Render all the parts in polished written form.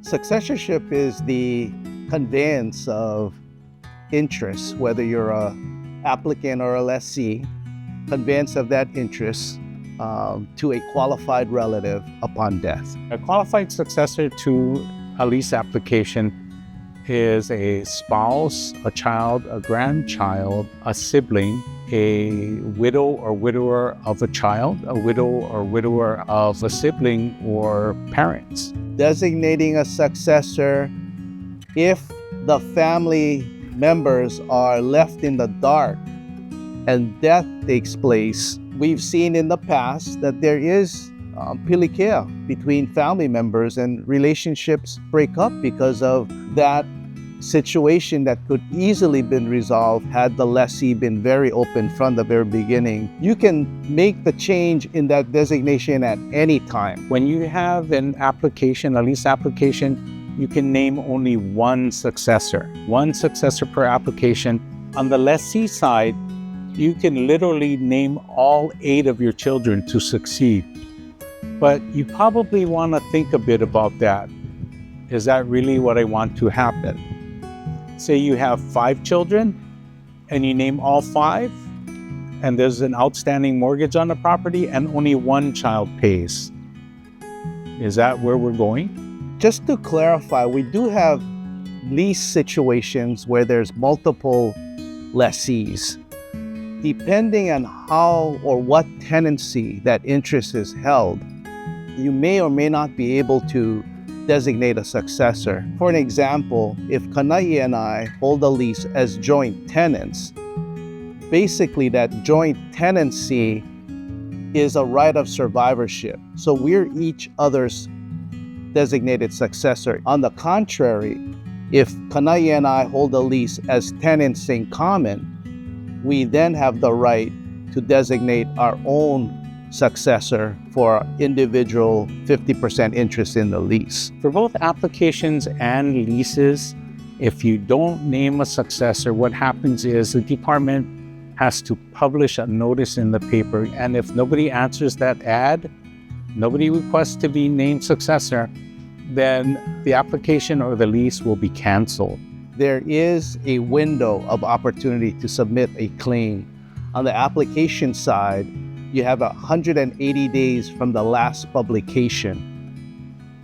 Successorship is the conveyance of interest, whether you're a applicant or a lessee, conveyance of that interest to a qualified relative upon death. A qualified successor to a lease application is a spouse, a child, a grandchild, a sibling, a widow or widower of a child, a widow or widower of a sibling or parents. Designating a successor if the family members are left in the dark and death takes place. We've seen in the past that there is pilikea between family members and relationships break up because of that situation that could easily been resolved had the lessee been very open from the very beginning. You can make the change in that designation at any time. When you have an application, a lease application, you can name only one successor per application. On the lessee side, you can literally name all 8 of your children to succeed. But you probably want to think a bit about that. Is that really what I want to happen? Say you have 5 children and you name all 5, and there's an outstanding mortgage on the property and only one child pays. Is that where we're going? Just to clarify, we do have lease situations where there's multiple lessees. Depending on how or what tenancy that interest is held, you may or may not be able to designate a successor. For an example, if Kanai and I hold a lease as joint tenants, basically that joint tenancy is a right of survivorship. So we're each other's designated successor. On the contrary, if Kanai and I hold a lease as tenants in common, we then have the right to designate our own successor for individual 50% interest in the lease. For both applications and leases, if you don't name a successor, what happens is the department has to publish a notice in the paper, and if nobody answers that ad, nobody requests to be named successor, then the application or the lease will be canceled. There is a window of opportunity to submit a claim. On the application side, you have 180 days from the last publication.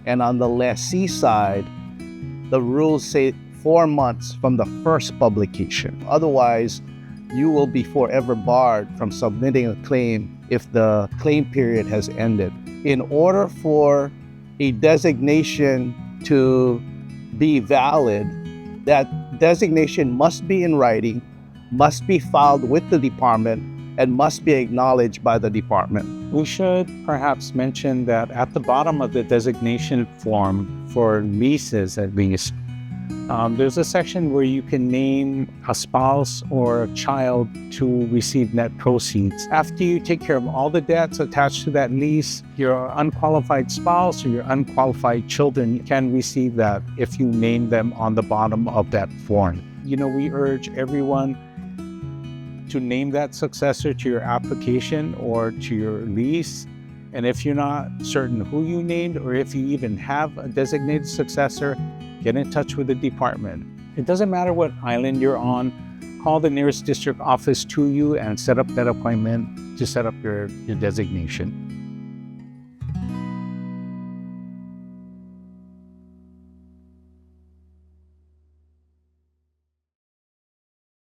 And on the lessee side, the rules say 4 months from the first publication. Otherwise, you will be forever barred from submitting a claim if the claim period has ended. In order for a designation to be valid, that designation must be in writing, must be filed with the department, and must be acknowledged by the department. We should perhaps mention that at the bottom of the designation form for leases, at least, there's a section where you can name a spouse or a child to receive net proceeds. After you take care of all the debts attached to that lease, your unqualified spouse or your unqualified children can receive that if you name them on the bottom of that form. We urge everyone to name that successor to your application or to your lease. And if you're not certain who you named, or if you even have a designated successor, get in touch with the department. It doesn't matter what island you're on, call the nearest district office to you and set up that appointment to set up your designation.